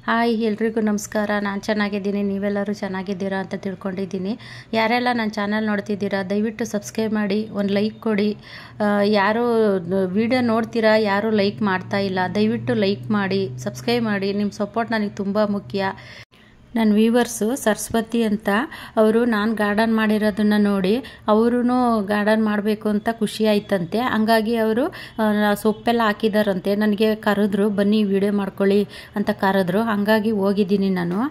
Hi ಎಲ್ರಿಗೂ ನಮಸ್ಕಾರ. ನಾನು ಚೆನ್ನಾಗಿದ್ದೀನಿ, ನೀವೆಲ್ಲರೂ ಚೆನ್ನಾಗಿದ್ದೀರಾ ಅಂತ ತಿಳ್ಕೊಂಡಿದ್ದೀನಿ. ಯಾರೆಲ್ಲ ನನ್ನ ಚಾನಲ್ ನೋಡ್ತಿದ್ದೀರಾ ದಯವಿಟ್ಟು ಸಬ್ಸ್ಕ್ರೈಬ್ ಮಾಡಿ, ಒಂದು ಲೈಕ್ ಕೊಡಿ. ಯಾರು ವಿಡಿಯೋ ನೋಡ್ತೀರಾ ಯಾರೂ ಲೈಕ್ ಮಾಡ್ತಾ ಇಲ್ಲ, ದಯವಿಟ್ಟು ಲೈಕ್ ಮಾಡಿ, ಸಬ್ಸ್ಕ್ರೈಬ್ ಮಾಡಿ. ನಿಮ್ಮ ಸಪೋರ್ಟ್ ನನಗೆ ತುಂಬ ಮುಖ್ಯ. ನನ್ನ ವ್ಯೂವರ್ಸು ಸರಸ್ವತಿ ಅಂತ, ಅವರು ನಾನು ಗಾರ್ಡನ್ ಮಾಡಿರೋದನ್ನು ನೋಡಿ ಅವರು ಗಾರ್ಡನ್ ಮಾಡಬೇಕು ಅಂತ ಖುಷಿ ಆಯ್ತಂತೆ. ಹಂಗಾಗಿ ಅವರು ಸೊಪ್ಪೆಲ್ಲ ಹಾಕಿದಾರಂತೆ. ನನಗೆ ಕರೆದ್ರು, ಬನ್ನಿ ವಿಡಿಯೋ ಮಾಡ್ಕೊಳ್ಳಿ ಅಂತ ಕರೆದ್ರು. ಹಂಗಾಗಿ ಹೋಗಿದ್ದೀನಿ, ನಾನು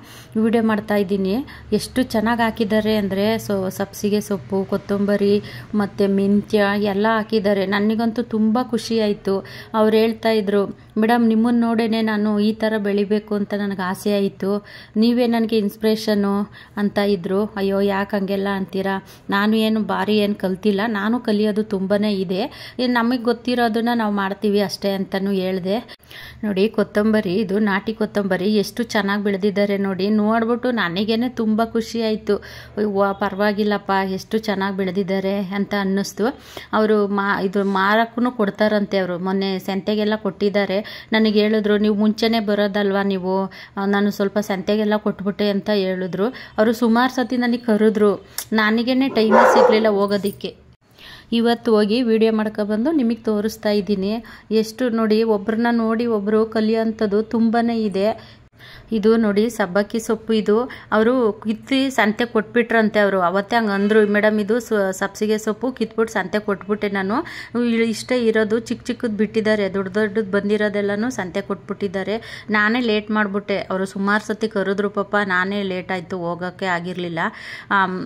ವಿಡಿಯೋ ಮಾಡ್ತಾಯಿದ್ದೀನಿ. ಎಷ್ಟು ಚೆನ್ನಾಗಿ ಹಾಕಿದ್ದಾರೆ ಅಂದರೆ ಸಬ್ಸಿಗೆ ಸೊಪ್ಪು, ಕೊತ್ತಂಬರಿ ಮತ್ತು ಮೆಂತ್ಯ ಎಲ್ಲ ಹಾಕಿದ್ದಾರೆ. ನನಗಂತೂ ತುಂಬ ಖುಷಿ ಆಯಿತು. ಅವ್ರು ಹೇಳ್ತಾಯಿದ್ರು, ಮೇಡಮ್ ನಿಮ್ಮನ್ನು ನೋಡೇ ನಾನು ಈ ಥರ ಬೆಳಿಬೇಕು ಅಂತ ನನಗೆ ಆಸೆ ಆಯಿತು, ನೀವೇ ನನಗೆ ಇನ್ಸ್ಪಿರೇಷನು ಅಂತ ಇದ್ದರು. ಅಯ್ಯೋ ಯಾಕೆ ಹಂಗೆಲ್ಲ ಅಂತೀರಾ, ನಾನು ಏನು ಭಾರಿ ಏನು ಕಲ್ತಿಲ್ಲ, ನಾನು ಕಲಿಯೋದು ತುಂಬಾ ಇದೆ, ನಮಗೆ ಗೊತ್ತಿರೋದನ್ನ ನಾವು ಮಾಡ್ತೀವಿ ಅಷ್ಟೇ ಅಂತಲೂ ಹೇಳಿದೆ. ನೋಡಿ ಕೊತ್ತಂಬರಿ, ಇದು ನಾಟಿ ಕೊತ್ತಂಬರಿ ಎಷ್ಟು ಚೆನ್ನಾಗಿ ಬೆಳೆದಿದ್ದಾರೆ ನೋಡಿ. ನೋಡ್ಬಿಟ್ಟು ನನಗೇನೆ ತುಂಬ ಖುಷಿ ಆಯಿತು. ಪರವಾಗಿಲ್ಲಪ್ಪ ಎಷ್ಟು ಚೆನ್ನಾಗಿ ಬೆಳೆದಿದ್ದಾರೆ ಅಂತ ಅನ್ನಿಸ್ತು. ಅವರು ಇದು ಮಾರಕ್ಕೂ ಕೊಡ್ತಾರಂತೆ. ಅವರು ಮೊನ್ನೆ ಸಂತೆಗೆಲ್ಲ ಕೊಟ್ಟಿದ್ದಾರೆ. ನನಗೆ ಹೇಳಿದ್ರು, ನೀವು ಮುಂಚೆನೇ ಬರೋದಲ್ವಾ ನೀವು, ನಾನು ಸ್ವಲ್ಪ ಸಂತೆಗೆಲ್ಲ ಕೊಟ್ಬಿಟ್ಟೆ ಅಂತ ಹೇಳಿದ್ರು. ಅವರು ಸುಮಾರು ಸತಿ ನನಗೆ ಕರೆದ್ರು, ನನಗೇನೆ ಟೈಮೇ ಸಿಗಲಿಲ್ಲ ಹೋಗೋದಕ್ಕೆ. ಇವತ್ತು ಹೋಗಿ ವಿಡಿಯೋ ಮಾಡ್ಕೊಬಂದು ನಿಮಗೆ ತೋರಿಸ್ತಾ ಇದ್ದೀನಿ. ಎಷ್ಟು ನೋಡಿ, ಒಬ್ಬರನ್ನ ನೋಡಿ ಒಬ್ಬರು ಕಲಿಯೋಂಥದ್ದು ತುಂಬಾ ಇದೆ. ಇದು ನೋಡಿ ಸಬ್ಬಕ್ಕಿ ಸೊಪ್ಪು, ಇದು ಅವರು ಕಿತ್ತಿ ಸಂತೆ ಕೊಟ್ಬಿಟ್ರಂತೆ. ಅವರು ಅವತ್ತೇ ಹಂಗೆ ಅಂದರು, ಮೇಡಮ್ ಇದು ಸಬ್ಸಿಗೆ ಸೊಪ್ಪು ಕಿತ್ಬಿಟ್ಟು ಸಂತೆ ಕೊಟ್ಬಿಟ್ಟೆ ನಾನು, ಇಷ್ಟೇ ಇರೋದು ಚಿಕ್ಕ ಚಿಕ್ಕದು ಬಿಟ್ಟಿದ್ದಾರೆ, ದೊಡ್ಡ ದೊಡ್ಡದು ಬಂದಿರೋದೆಲ್ಲನೂ ಸಂತೆ ಕೊಟ್ಬಿಟ್ಟಿದ್ದಾರೆ. ನಾನೇ ಲೇಟ್ ಮಾಡಿಬಿಟ್ಟೆ. ಅವರು ಸುಮಾರು ಸತಿ ಕರೆದ್ರು, ಪಾಪ ನಾನೇ ಲೇಟ್ ಆಯಿತು, ಹೋಗೋಕ್ಕೆ ಆಗಿರಲಿಲ್ಲ.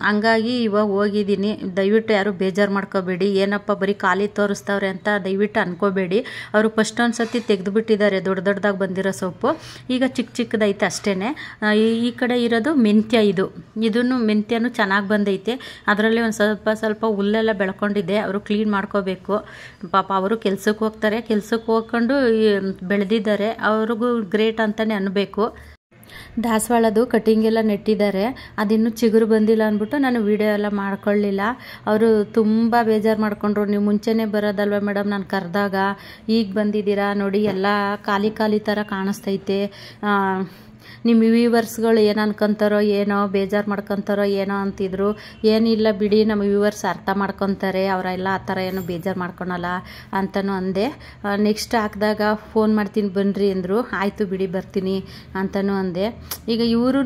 ಹಂಗಾಗಿ ಇವಾಗ ಹೋಗಿದ್ದೀನಿ. ದಯವಿಟ್ಟು ಯಾರು ಬೇಜಾರು ಮಾಡ್ಕೋಬೇಡಿ, ಏನಪ್ಪ ಬರೀ ಖಾಲಿ ತೋರಿಸ್ತವ್ರೆ ಅಂತ ದಯವಿಟ್ಟು ಅನ್ಕೋಬೇಡಿ. ಅವರು ಫಸ್ಟ್ ಒಂದು ಸತಿ ತೆಗೆದುಬಿಟ್ಟಿದ್ದಾರೆ ದೊಡ್ಡ ದೊಡ್ಡದಾಗಿ ಬಂದಿರೋ ಸೊಪ್ಪು. ಈಗ ಚಿಕ್ಕ ಚಿಕ್ಕದೈತೆ ಅಷ್ಟೇ. ಈ ಕಡೆ ಇರೋದು ಮೆಂತ್ಯ, ಇದನ್ನು ಮೆಂತ್ಯನೂ ಚೆನ್ನಾಗಿ ಬಂದೈತೆ. ಅದರಲ್ಲಿ ಒಂದು ಸ್ವಲ್ಪ ಹುಲ್ಲೆಲ್ಲ ಬೆಳ್ಕೊಂಡಿದೆ, ಅವರು ಕ್ಲೀನ್ ಮಾಡ್ಕೋಬೇಕು. ಪಾಪ ಅವರು ಕೆಲ್ಸಕ್ಕೆ ಹೋಗ್ತಾರೆ, ಕೆಲ್ಸಕ್ಕೆ ಹೋಗ್ಕೊಂಡು ಬೆಳೆದಿದ್ದಾರೆ. ಅವ್ರಿಗೂ ಗ್ರೇಟ್ ಅಂತಲೇ ಅನ್ನಬೇಕು. ದಾಸವಾಳದು ಕಟಿಂಗ್ ಎಲ್ಲ ನೆಟ್ಟಿದ್ದಾರೆ, ಅದಿನ್ನೂ ಚಿಗುರು ಬಂದಿಲ್ಲ ಅಂದ್ಬಿಟ್ಟು ನಾನು ವಿಡಿಯೋ ಎಲ್ಲ ಮಾಡ್ಕೊಳ್ಳಿಲ್ಲ. ಅವರು ತುಂಬ ಬೇಜಾರು ಮಾಡ್ಕೊಂಡ್ರು, ನೀವು ಮುಂಚೆನೇ ಬರೋದಲ್ವ ಮೇಡಮ್, ನಾನು ಕರೆದಾಗ ಈಗ ಬಂದಿದ್ದೀರಾ ನೋಡಿ, ಎಲ್ಲ ಖಾಲಿ ಖಾಲಿ ಥರ ಕಾಣಿಸ್ತೈತೆ. ನಿಮ್ಮ ವ್ಯೂವರ್ಸ್ಗಳು ಏನು ಅನ್ಕೊತಾರೋ ಏನೋ, ಬೇಜಾರು ಮಾಡ್ಕೊತಾರೋ ಏನೋ ಅಂತಿದ್ರು. ಏನಿಲ್ಲ ಬಿಡಿ, ನಮ್ಮ ವ್ಯೂವರ್ಸ್ ಅರ್ಥ ಮಾಡ್ಕೊತಾರೆ, ಅವರೆಲ್ಲ ಆ ಥರ ಏನೋ ಬೇಜಾರು ಮಾಡ್ಕೊಳಲ್ಲ ಅಂತಲೂ ಅಂದೆ. ನೆಕ್ಸ್ಟ್ ಹಾಕಿದಾಗ ಫೋನ್ ಮಾಡ್ತೀನಿ ಬನ್ನಿರಿ ಅಂದರು. ಆಯಿತು ಬಿಡಿ ಬರ್ತೀನಿ ಅಂತಲೂ ಅಂದೆ. ಈಗ ಇವರು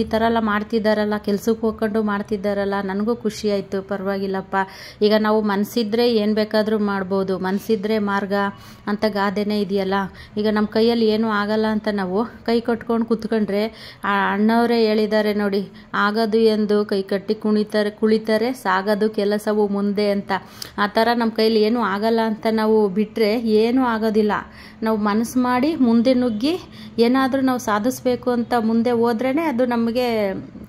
ಈ ಥರ ಎಲ್ಲ ಮಾಡ್ತಿದ್ದಾರಲ್ಲ, ಕೆಲ್ಸಕ್ಕೆ ಹೋಗ್ಕೊಂಡು ಮಾಡ್ತಿದ್ದಾರಲ್ಲ, ನನಗೂ ಖುಷಿ ಆಯಿತು. ಪರವಾಗಿಲ್ಲಪ್ಪ, ಈಗ ನಾವು ಮನಸ್ಸಿದ್ರೆ ಏನು ಬೇಕಾದರೂ ಮಾಡ್ಬೋದು, ಮನಸ್ಸಿದ್ರೆ ಮಾರ್ಗ ಅಂತ ಗಾದೆನೇ ಇದೆಯಲ್ಲ. ಈಗ ನಮ್ಮ ಕೈಯಲ್ಲಿ ಏನೂ ಆಗಲ್ಲ ಅಂತ ನಾವು ಕೈ ಕಟ್ಕೊಂಡು ಕುತ್ಕೊಂಡ್ರೆ, ಅಣ್ಣವರೇ ಹೇಳಿದ್ದಾರೆ ನೋಡಿ, ಆಗೋದು ಎಂದು ಕೈ ಕಟ್ಟಿ ಕುಳಿತಾರೆ ಸಾಗೋದು ಕೆಲಸವು ಮುಂದೆ ಅಂತ. ಆ ಥರ ನಮ್ಮ ಕೈಲಿ ಏನೂ ಆಗಲ್ಲ ಅಂತ ನಾವು ಬಿಟ್ಟರೆ ಏನೂ ಆಗೋದಿಲ್ಲ. ನಾವು ಮನಸ್ಸು ಮಾಡಿ ಮುಂದೆ ನುಗ್ಗಿ ಏನಾದರೂ ನಾವು ಸಾಧಿಸ್ಬೇಕು ಅಂತ ಮುಂದೆ ಹೋದ್ರೇ ಅದು ನಮಗೆ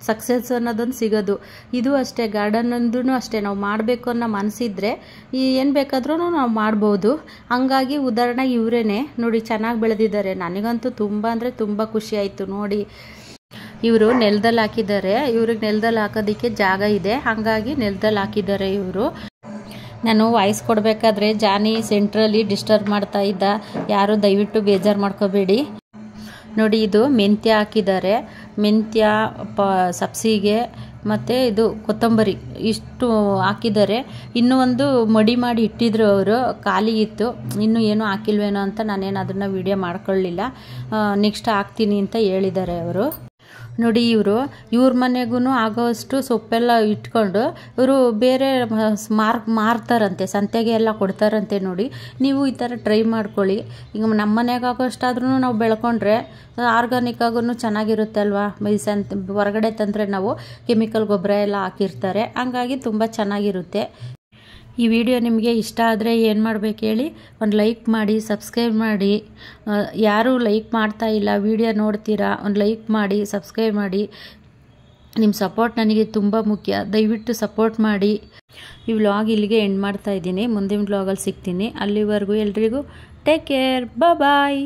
ಸಕ್ಸಸ್ ಅನ್ನೋದೊಂದು ಸಿಗೋದು. ಇದು ಅಷ್ಟೇ, ಗಾರ್ಡನ್ ಅಂದ್ರೂ ಅಷ್ಟೇ, ನಾವು ಮಾಡಬೇಕು ಅನ್ನೋ ಮನಸ್ಸಿದ್ರೆ ಏನು ಬೇಕಾದ್ರೂ ನಾವು ಮಾಡ್ಬೋದು. ಹಂಗಾಗಿ ಉದಾಹರಣೆ ಇವರೇನೆ ನೋಡಿ, ಚೆನ್ನಾಗಿ ಬೆಳೆದಿದ್ದಾರೆ. ನನಗಂತೂ ತುಂಬ ಅಂದರೆ ತುಂಬ ಖುಷಿ ಆಯಿತು ನೋಡಿ. ಇವರು ನೆಲದಲ್ಲಿ ಹಾಕಿದ್ದಾರೆ, ಇವ್ರಿಗೆ ನೆಲದಲ್ಲಿ ಹಾಕೋದಕ್ಕೆ ಜಾಗ ಇದೆ, ಹಾಗಾಗಿ ನೆಲದಲ್ಲಿ ಹಾಕಿದ್ದಾರೆ ಇವರು. ನಾನು ವಾಯ್ಸ್ ಕೊಡಬೇಕಾದ್ರೆ ಜಾನಿ ಸೆಂಟ್ರಲ್ಲಿ ಡಿಸ್ಟರ್ಬ್ ಮಾಡ್ತಾ ಇದ್ದ, ಯಾರು ದಯವಿಟ್ಟು ಬೇಜಾರು ಮಾಡ್ಕೋಬೇಡಿ. ನೋಡಿ ಇದು ಮೆಂತ್ಯ ಹಾಕಿದ್ದಾರೆ, ಮೆಂತ್ಯ ಸಬ್ಸಿಗೆ ಮತ್ತು ಇದು ಕೊತ್ತಂಬರಿ ಇಷ್ಟು ಹಾಕಿದ್ದಾರೆ. ಇನ್ನೂ ಒಂದು ಮಡಿ ಮಾಡಿ ಇಟ್ಟಿದ್ರು, ಅವರು ಖಾಲಿ ಇತ್ತು, ಇನ್ನೂ ಏನೂ ಹಾಕಿಲ್ವೇನೋ ಅಂತ ನಾನೇನು ಅದನ್ನು ವಿಡಿಯೋ ಮಾಡ್ಕೊಳ್ಳಿಲ್ಲ. ನೆಕ್ಸ್ಟ್ ಹಾಕ್ತೀನಿ ಅಂತ ಹೇಳಿದ್ದಾರೆ ಅವರು. ನೋಡಿ ಇವ್ರ ಮನೆಗೂ ಆಗೋಷ್ಟು ಸೊಪ್ಪೆಲ್ಲ ಇಟ್ಕೊಂಡು ಇವರು ಬೇರೆ ಮಾರ್ತಾರಂತೆ, ಸಂತೆಗೆ ಎಲ್ಲ ಕೊಡ್ತಾರಂತೆ. ನೋಡಿ ನೀವು ಈ ಥರ ಟ್ರೈ ಮಾಡ್ಕೊಳ್ಳಿ. ಈಗ ನಮ್ಮ ಮನೆಗೆ ಆಗೋಷ್ಟಾದ್ರೂ ನಾವು ಬೆಳ್ಕೊಂಡ್ರೆ ಆರ್ಗಾನಿಕ್ ಆಗೂ ಚೆನ್ನಾಗಿರುತ್ತೆ ಅಲ್ವಾ. ಹೊರಗಡೆ ತಂದರೆ ನಾವು ಕೆಮಿಕಲ್ ಗೊಬ್ಬರ ಎಲ್ಲ ಹಾಕಿರ್ತಾರೆ, ಹಂಗಾಗಿ ತುಂಬ ಚೆನ್ನಾಗಿರುತ್ತೆ. ಈ ವಿಡಿಯೋ ನಿಮಗೆ ಇಷ್ಟ ಆದರೆ ಏನು ಮಾಡಬೇಕು ಹೇಳಿ, ಒಂದು ಲೈಕ್ ಮಾಡಿ, ಸಬ್ಸ್ಕ್ರೈಬ್ ಮಾಡಿ. ಯಾರೂ ಲೈಕ್ ಮಾಡ್ತಾ ಇಲ್ಲ, ವಿಡಿಯೋ ನೋಡ್ತೀರಾ, ಒಂದು ಲೈಕ್ ಮಾಡಿ, ಸಬ್ಸ್ಕ್ರೈಬ್ ಮಾಡಿ. ನಿಮ್ಮ ಸಪೋರ್ಟ್ ನನಗೆ ತುಂಬ ಮುಖ್ಯ, ದಯವಿಟ್ಟು ಸಪೋರ್ಟ್ ಮಾಡಿ. ಈ ವ್ಲಾಗ್ ಇಲ್ಲಿಗೆ ಎಂಡ್ ಮಾಡ್ತಾ ಇದ್ದೀನಿ, ಮುಂದಿನ ವ್ಲಾಗಲ್ಲಿ ಸಿಗ್ತೀನಿ. ಅಲ್ಲಿವರೆಗೂ ಎಲ್ರಿಗೂ ಟೇಕ್ ಕೇರ್, ಬಾಯ್.